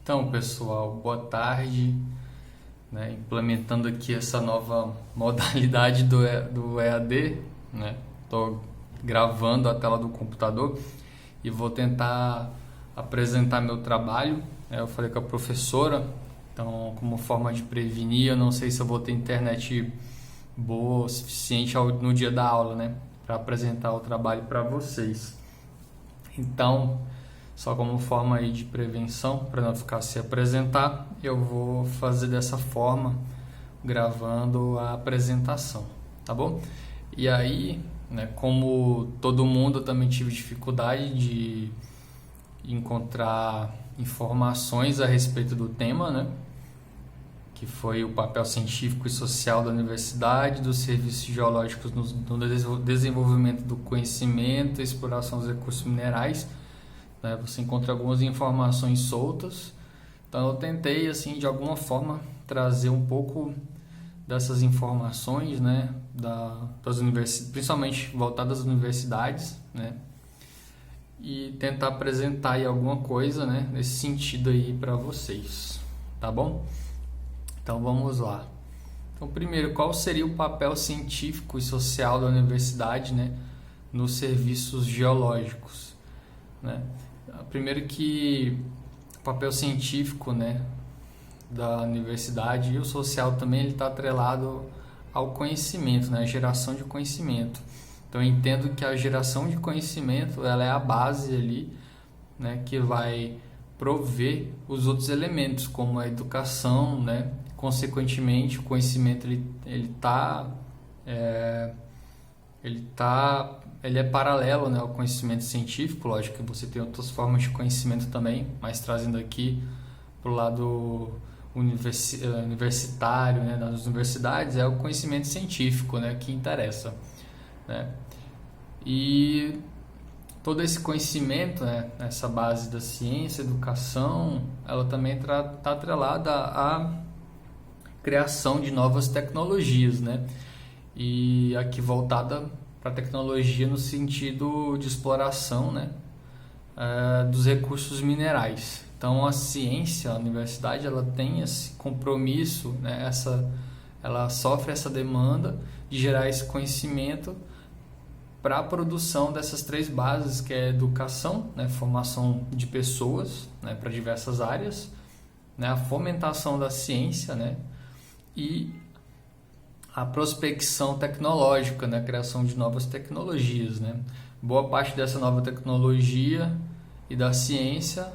Então, pessoal, boa tarde, né? Implementando aqui essa nova modalidade do EAD, né? Estou gravando a tela do computador e vou tentar apresentar meu trabalho. Eu falei com a professora, então, como forma de prevenir, eu não sei se eu vou ter internet boa o suficiente no dia da aula, né? Para apresentar o trabalho para vocês. Então, só como forma aí de prevenção, para não ficar se apresentar, eu vou fazer dessa forma, gravando a apresentação, tá bom? E aí, né, como todo mundo, eu também tive dificuldade de encontrar informações a respeito do tema, né? Que foi o papel científico e social da universidade, dos serviços geológicos no desenvolvimento do conhecimento e exploração dos recursos minerais, né? Você encontra algumas informações soltas, então eu tentei, assim, de alguma forma, trazer um pouco dessas informações, né? Principalmente voltadas às universidades, né? E tentar apresentar aí alguma coisa, né? Nesse sentido aí para vocês, tá bom? Então vamos lá. Então, primeiro, qual seria o papel científico e social da universidade, né, nos serviços geológicos, né? Primeiro que o papel científico, né, da universidade e o social também ele está atrelado ao conhecimento, né, a geração de conhecimento. Então eu entendo que a geração de conhecimento ela é a base ali, né, que vai prover os outros elementos como a educação, né? Consequentemente, o conhecimento ele é paralelo, né, ao conhecimento científico. Lógico que você tem outras formas de conhecimento também, mas trazendo aqui para o lado universitário, né, das universidades, é o conhecimento científico, né, que interessa, né? E todo esse conhecimento, né, essa base da ciência, educação, ela também está atrelada à criação de novas tecnologias, né? E aqui voltada para a tecnologia no sentido de exploração, né, dos recursos minerais. Então a ciência, a universidade, ela tem esse compromisso, né, ela sofre essa demanda de gerar esse conhecimento para a produção dessas três bases, que é a educação, né, formação de pessoas, né, para diversas áreas, né, a fomentação da ciência, né, e a prospecção tecnológica, né, a criação de novas tecnologias, né. Boa parte dessa nova tecnologia e da ciência,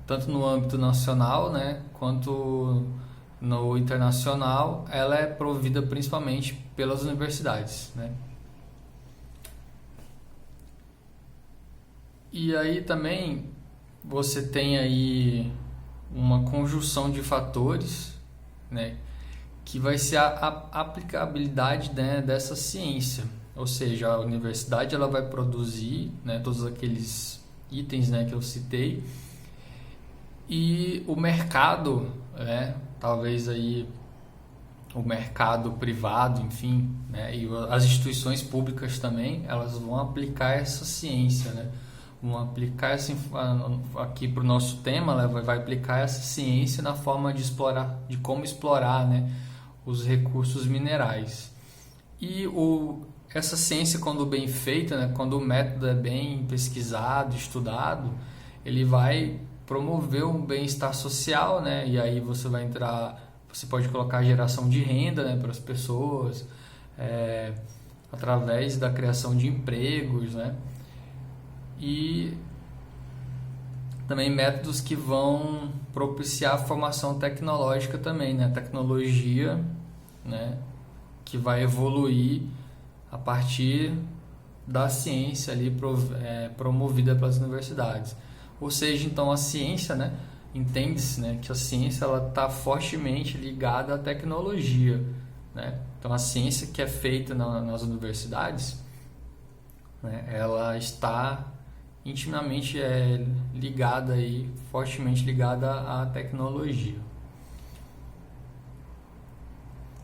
tanto no âmbito nacional, né, quanto no internacional, ela é provida principalmente pelas universidades, né. E aí também você tem aí uma conjunção de fatores, né, que vai ser a aplicabilidade, né, dessa ciência. Ou seja, a universidade ela vai produzir, né, todos aqueles itens, né, que eu citei, e o mercado, né, talvez aí o mercado privado, enfim, né, e as instituições públicas também, elas vão aplicar essa ciência, né? Vão aplicar aqui para o nosso tema, ela vai aplicar essa ciência na forma de explorar, de como explorar, né, os recursos minerais. E essa ciência, quando bem feita, né, quando o método é bem pesquisado, estudado, ele vai promover um bem-estar social, né, e aí você pode colocar geração de renda, né, para as pessoas, através da criação de empregos, né, e também métodos que vão propiciar a formação tecnológica também, né? Tecnologia, né, que vai evoluir a partir da ciência ali promovida pelas universidades. Ou seja, então a ciência, né, entende-se, né, que a ciência ela está fortemente ligada à tecnologia, né? Então a ciência que é feita nas universidades, né, ela está intimamente ligada aí, fortemente ligada à tecnologia.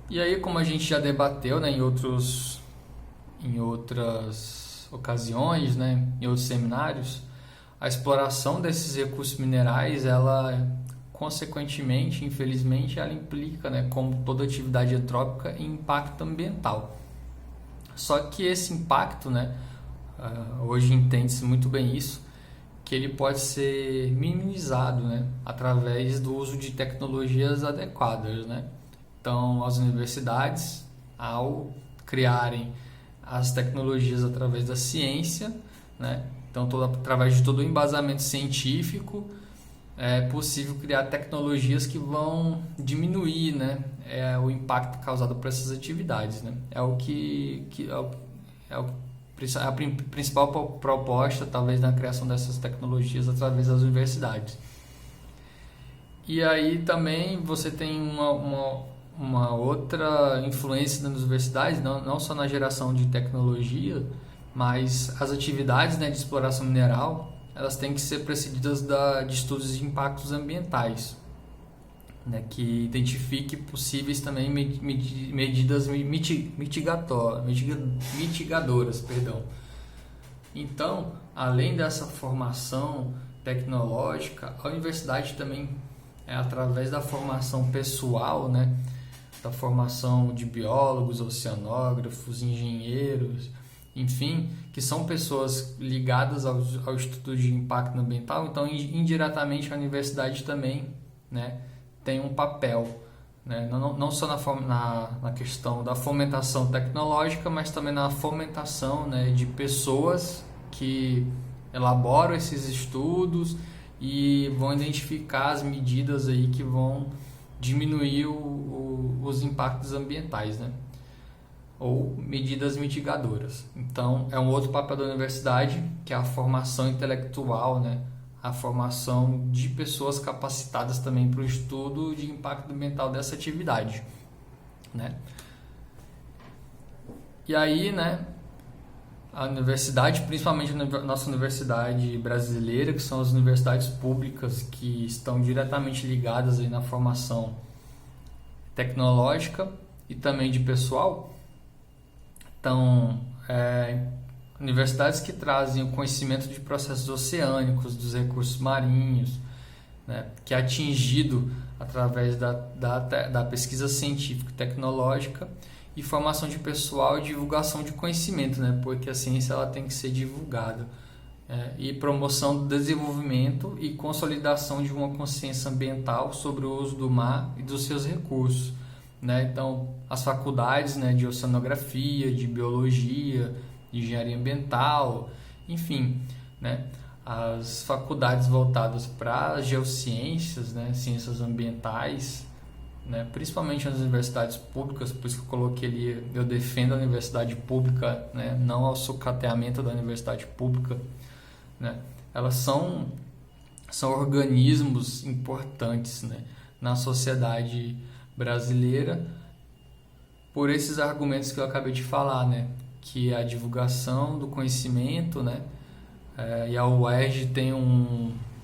E aí, como a gente já debateu, né, em outras ocasiões, né, em outros seminários, a exploração desses recursos minerais, ela consequentemente, infelizmente, ela implica, né, como toda atividade antrópica, em impacto ambiental. Só que esse impacto, né, hoje entende-se muito bem isso, que ele pode ser minimizado, né, através do uso de tecnologias adequadas, né? Então, as universidades, ao criarem as tecnologias através da ciência, né, então através de todo o embasamento científico, é possível criar tecnologias que vão diminuir, né, o impacto causado por essas atividades, né? É a principal proposta, talvez, na criação dessas tecnologias através das universidades. E aí também você tem uma outra influência das universidades, não só na geração de tecnologia, mas as atividades, né, de exploração mineral, elas têm que ser precedidas de estudos de impactos ambientais, né, que identifique possíveis também medidas mitigadoras, perdão. Então, além dessa formação tecnológica, a universidade também, através da formação pessoal, né, da formação de biólogos, oceanógrafos, engenheiros, enfim, que são pessoas ligadas ao estudo de impacto ambiental, então indiretamente a universidade também, né, tem um papel, né, não só na questão da fomentação tecnológica, mas também na fomentação, né, de pessoas que elaboram esses estudos e vão identificar as medidas aí que vão diminuir os impactos ambientais, né, ou medidas mitigadoras. Então, é um outro papel da universidade, que é a formação intelectual, né, a formação de pessoas capacitadas também para o estudo de impacto ambiental dessa atividade, né? E aí, né, a universidade, principalmente a nossa universidade brasileira, que são as universidades públicas que estão diretamente ligadas aí na formação tecnológica e também de pessoal, então, universidades que trazem o conhecimento de processos oceânicos, dos recursos marinhos, né, que é atingido através da pesquisa científica e tecnológica, e formação de pessoal e divulgação de conhecimento, né, porque a ciência ela tem que ser divulgada, e promoção do desenvolvimento e consolidação de uma consciência ambiental sobre o uso do mar e dos seus recursos, né? Então, as faculdades, né, de oceanografia, de biologia, de engenharia ambiental, enfim, né, as faculdades voltadas para as geociências, né, ciências ambientais, né, principalmente nas universidades públicas, por isso que eu coloquei ali, eu defendo a universidade pública, né, não ao sucateamento da universidade pública, né, elas são organismos importantes, né, na sociedade brasileira, por esses argumentos que eu acabei de falar, né, que a divulgação do conhecimento, né, e a UERJ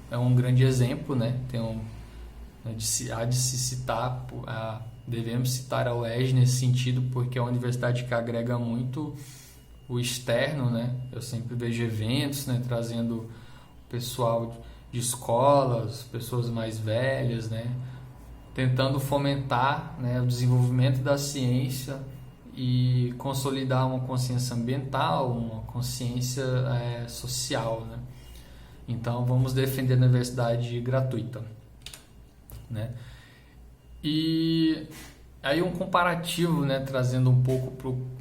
é um grande exemplo, né, há de se citar, devemos citar a UERJ nesse sentido, porque é uma universidade que agrega muito o externo, né, eu sempre vejo eventos, né, trazendo pessoal de escolas, pessoas mais velhas, né, tentando fomentar, né, o desenvolvimento da ciência e consolidar uma consciência ambiental, uma consciência social, né? Então, vamos defender a universidade gratuita, né? E aí um comparativo, né, trazendo um pouco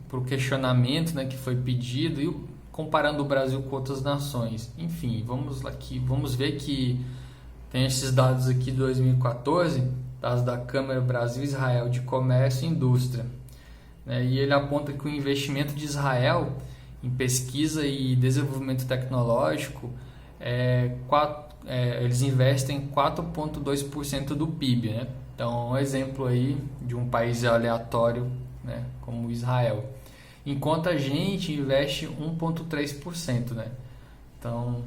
para o questionamento, né, que foi pedido, e comparando o Brasil com outras nações. Enfim, vamos ver que tem esses dados aqui de 2014, dados da Câmara Brasil-Israel de Comércio e Indústria, né? E ele aponta que o investimento de Israel em pesquisa e desenvolvimento tecnológico, eles investem 4,2% do PIB, né? Então, um exemplo aí de um país aleatório, né, como Israel. Enquanto a gente investe 1,3%, né? Então,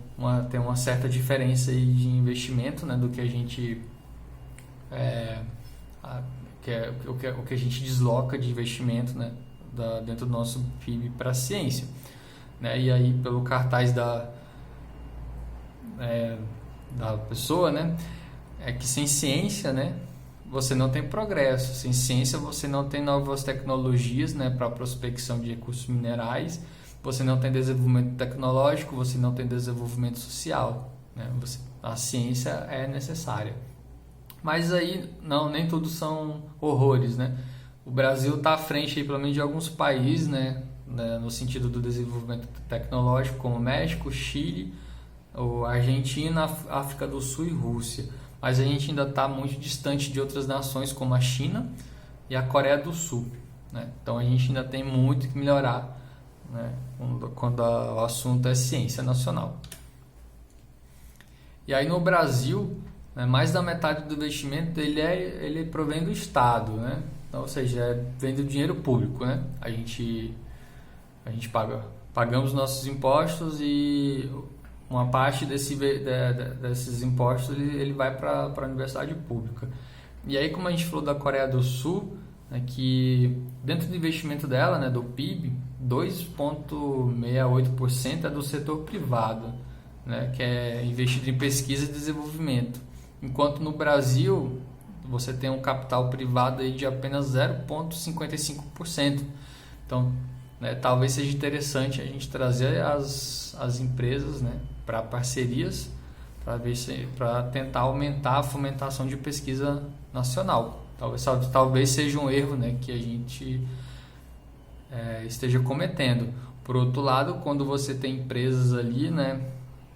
tem uma certa diferença aí de investimento, né, do que a gente o que a gente desloca de investimento, né, dentro do nosso PIB para a ciência, né? E aí, pelo cartaz da pessoa, né, é que sem ciência, né, você não tem progresso. Sem ciência você não tem novas tecnologias, né, para prospecção de recursos minerais. Você não tem desenvolvimento tecnológico, você não tem desenvolvimento social, né? A ciência é necessária. Mas aí, não, nem tudo são horrores, né? O Brasil está à frente, aí, pelo menos, de alguns países, né, no sentido do desenvolvimento tecnológico, como México, Chile, Argentina, África do Sul e Rússia. Mas a gente ainda está muito distante de outras nações, como a China e a Coreia do Sul, né? Então a gente ainda tem muito que melhorar, né, quando o assunto é ciência nacional. E aí no Brasil, né, mais da metade do investimento ele provém do Estado, né? Então, ou seja, vem do dinheiro público, né? A gente pagamos nossos impostos e uma parte desses impostos ele vai para a universidade pública. E aí, como a gente falou da Coreia do Sul, né, que dentro do investimento dela, né, do PIB, 2,68% é do setor privado, né, que é investido em pesquisa e desenvolvimento. Enquanto no Brasil, você tem um capital privado aí de apenas 0,55%. Então, né, talvez seja interessante a gente trazer as empresas, né, para parcerias, para tentar aumentar a fomentação de pesquisa nacional. Talvez seja um erro, né, que a gente esteja cometendo. Por outro lado, quando você tem empresas ali, né,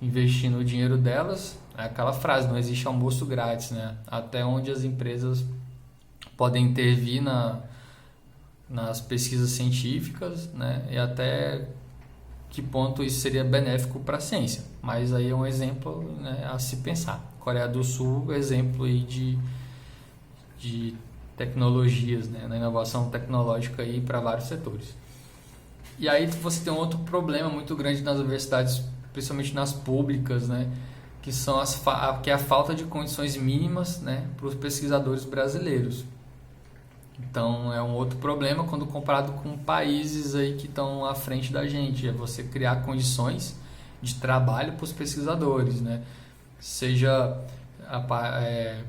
investindo o dinheiro delas, é aquela frase, não existe almoço grátis, né? Até onde as empresas podem intervir nas pesquisas científicas, né, e até que ponto isso seria benéfico para a ciência. Mas aí é um exemplo, né, a se pensar. Coreia do Sul, exemplo aí de tecnologias, né, na inovação tecnológica aí para vários setores. E aí você tem um outro problema muito grande nas universidades, principalmente nas públicas, né, que é a falta de condições mínimas, né, para os pesquisadores brasileiros. Então é um outro problema quando comparado com países aí que estão à frente da gente, é você criar condições de trabalho para os pesquisadores, né? Seja a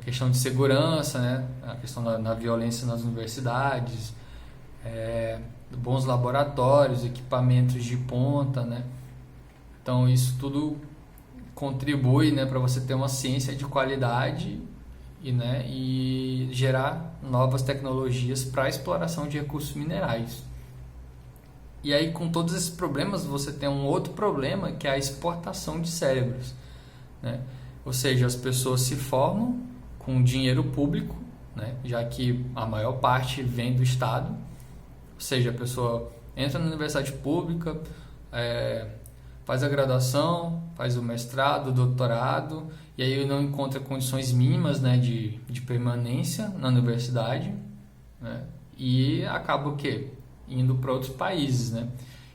questão de segurança, né? A questão da violência nas universidades, bons laboratórios, equipamentos de ponta, né? Então isso tudo contribui, né, para você ter uma ciência de qualidade e gerar novas tecnologias para a exploração de recursos minerais. E aí, com todos esses problemas, você tem um outro problema, que é a exportação de cérebros, né? Ou seja, as pessoas se formam com dinheiro público, né, já que a maior parte vem do Estado. Ou seja, a pessoa entra na universidade pública, faz a graduação, faz o mestrado, o doutorado, e aí não encontra condições mínimas, né, de permanência na universidade, né, e acaba o quê? Indo para outros países, né?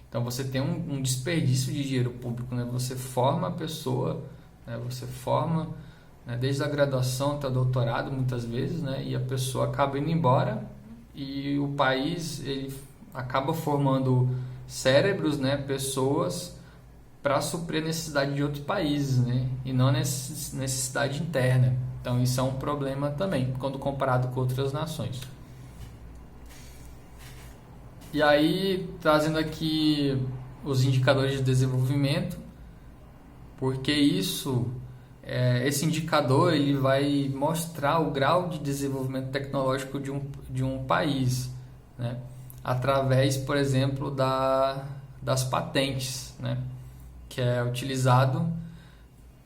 Então você tem um desperdício de dinheiro público, né? Você forma a pessoa, né, você forma, né, desde a graduação até o doutorado muitas vezes, né, e a pessoa acaba indo embora e o país ele acaba formando cérebros, né, pessoas para suprir a necessidade de outros países, né? E não a necessidade interna. Então isso é um problema também, quando comparado com outras nações. E aí, trazendo aqui os indicadores de desenvolvimento, porque esse indicador ele vai mostrar o grau de desenvolvimento tecnológico de um país, né? Através, por exemplo, das patentes, né? Que é utilizado,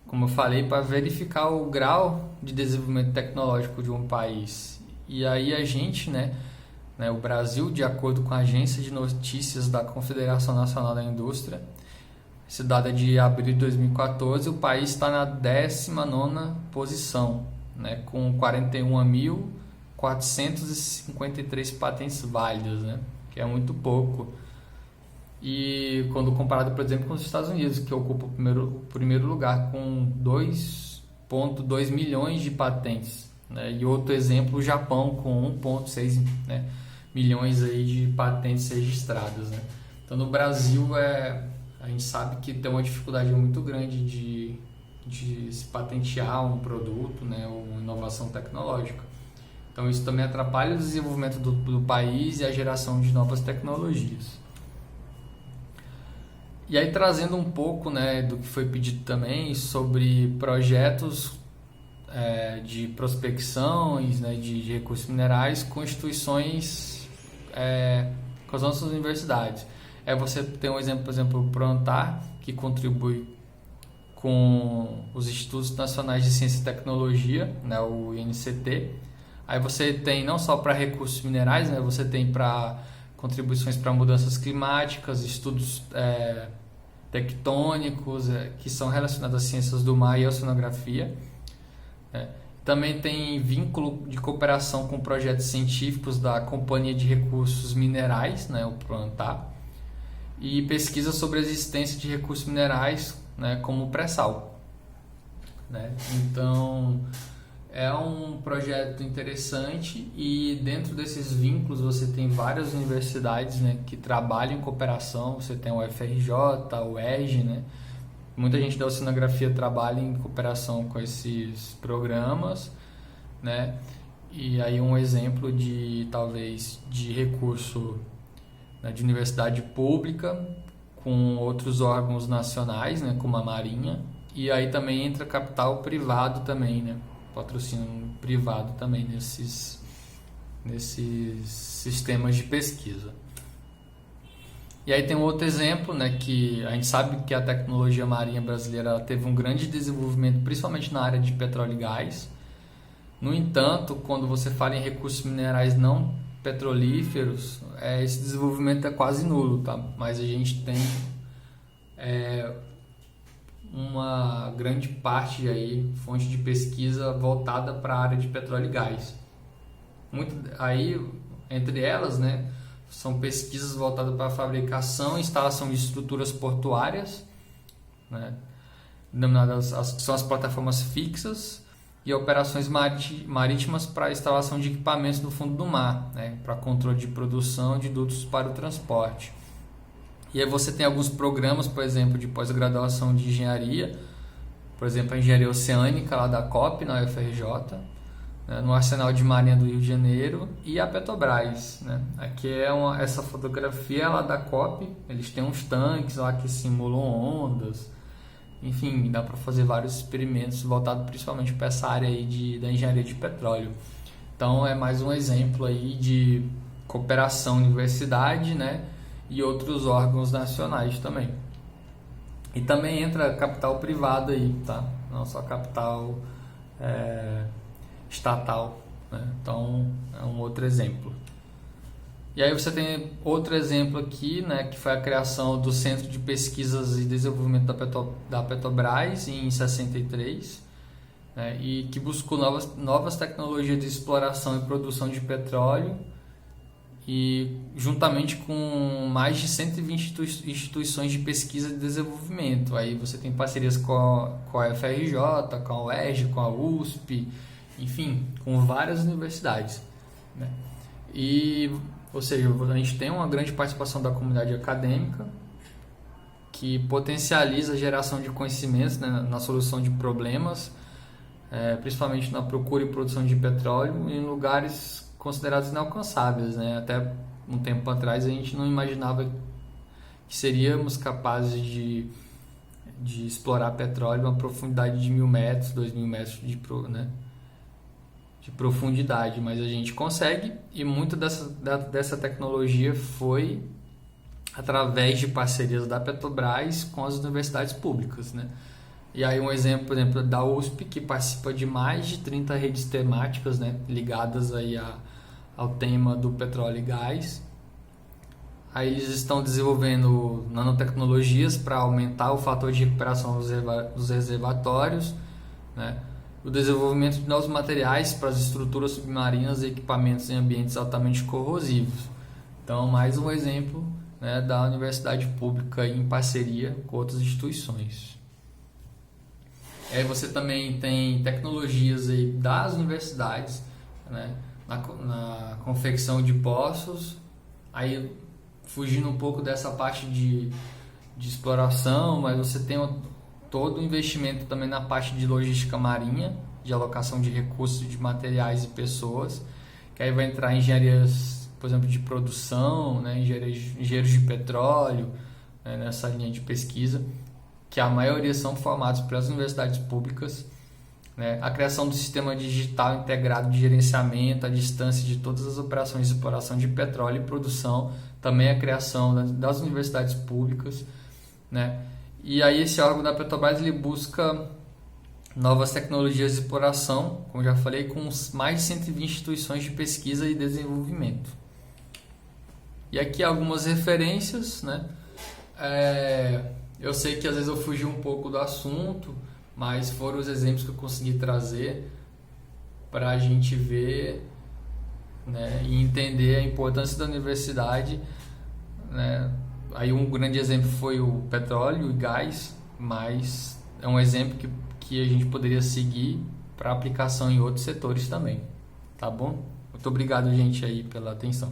como eu falei, para verificar o grau de desenvolvimento tecnológico de um país. E aí a gente, o Brasil, de acordo com a agência de notícias da Confederação Nacional da Indústria, esse dado é de abril de 2014, o país está na 19ª posição, né, com 41.453 patentes válidas, né, que é muito pouco. E quando comparado, por exemplo, com os Estados Unidos, que ocupa o primeiro lugar com 2,2 milhões de patentes, né? E outro exemplo, o Japão, com 1,6 milhões aí de patentes registradas, né? Então no Brasil a gente sabe que tem uma dificuldade muito grande de de se patentear um produto, né, ou uma inovação tecnológica. Então isso também atrapalha o desenvolvimento do país e a geração de novas tecnologias. E aí trazendo um pouco, né, do que foi pedido também sobre projetos de prospecções, né, de recursos minerais com instituições, com as nossas universidades. Você tem um exemplo, por exemplo, o Prontar, que contribui com os Institutos Nacionais de Ciência e Tecnologia, né, o INCT. Aí você tem não só para recursos minerais, né, você tem para contribuições para mudanças climáticas, estudos tectônicos, que são relacionados às ciências do mar e à oceanografia. Também tem vínculo de cooperação com projetos científicos da Companhia de Recursos Minerais, né, o Prontar, e pesquisa sobre a existência de recursos minerais, né, como o pré-sal. Né? Então, é um projeto interessante e dentro desses vínculos você tem várias universidades, né, que trabalham em cooperação. Você tem o UFRJ, o ERJ, né? Muita gente da oceanografia trabalha em cooperação com esses programas, né? E aí um exemplo de talvez de recurso, né, de universidade pública com outros órgãos nacionais, né, como a Marinha, e aí também entra capital privado também, né? Patrocínio privado também nesses sistemas de pesquisa. E aí tem um outro exemplo, né, que a gente sabe que a tecnologia marinha brasileira teve um grande desenvolvimento, principalmente na área de petróleo e gás. No entanto, quando você fala em recursos minerais não petrolíferos, esse desenvolvimento é quase nulo, tá? Mas a gente tem uma grande parte aí, fonte de pesquisa voltada para a área de petróleo e gás. Aí, entre elas, né, são pesquisas voltadas para a fabricação e instalação de estruturas portuárias, né, denominadas são as plataformas fixas, e operações marítimas para a instalação de equipamentos no fundo do mar, né, para controle de produção de dutos para o transporte. E aí você tem alguns programas, por exemplo, de pós-graduação de engenharia, por exemplo, a engenharia oceânica lá da COP, na UFRJ, né, no Arsenal de Marinha do Rio de Janeiro, e a Petrobras. Né? Aqui essa fotografia lá da COP, eles têm uns tanques lá que simulam ondas, enfim, dá para fazer vários experimentos voltados principalmente para essa área aí da engenharia de petróleo. Então é mais um exemplo aí de cooperação universidade, né, e outros órgãos nacionais também. E também entra capital privado aí, tá? Não só capital estatal, né? Então é um outro exemplo. E aí você tem outro exemplo aqui, né, que foi a criação do Centro de Pesquisas e Desenvolvimento da Petrobras em 63, né, e que buscou novas tecnologias de exploração e produção de petróleo, e juntamente com mais de 120 instituições de pesquisa e desenvolvimento. Aí você tem parcerias com a UFRJ, com a UERJ, com a USP, enfim, com várias universidades, né? Ou seja, a gente tem uma grande participação da comunidade acadêmica que potencializa a geração de conhecimentos, né, na solução de problemas, principalmente na procura e produção de petróleo em lugares considerados inalcançáveis, né? Até um tempo atrás a gente não imaginava que seríamos capazes de explorar petróleo a uma profundidade de 1.000 metros, 2.000 metros de profundidade, mas a gente consegue, e muito dessa tecnologia foi através de parcerias da Petrobras com as universidades públicas, né? E aí um exemplo, por exemplo, da USP, que participa de mais de 30 redes temáticas, né, ligadas aí ao tema do petróleo e gás. Aí eles estão desenvolvendo nanotecnologias para aumentar o fator de recuperação dos reservatórios, né? O desenvolvimento de novos materiais para as estruturas submarinas e equipamentos em ambientes altamente corrosivos. Então, mais um exemplo, né, da universidade pública em parceria com outras instituições. Aí você também tem tecnologias aí das universidades, né, na confecção de poços, aí fugindo um pouco dessa parte de exploração, mas você tem todo o investimento também na parte de logística marinha, de alocação de recursos, de materiais e pessoas, que aí vai entrar engenharias, por exemplo, de produção, né, engenheiros de petróleo, né, nessa linha de pesquisa, que a maioria são formados pelas universidades públicas, né, a criação do sistema digital integrado de gerenciamento à distância de todas as operações de exploração de petróleo e produção, também a criação das universidades públicas, né, e aí esse órgão da Petrobras ele busca novas tecnologias de exploração, como já falei, com mais de 120 instituições de pesquisa e desenvolvimento. E aqui algumas referências, né? Eu sei que às vezes eu fugi um pouco do assunto, mas foram os exemplos que eu consegui trazer para a gente ver, né, e entender a importância da universidade, né? Aí um grande exemplo foi o petróleo e gás, mas é um exemplo que a gente poderia seguir para aplicação em outros setores também, tá bom? Muito obrigado, gente, aí pela atenção.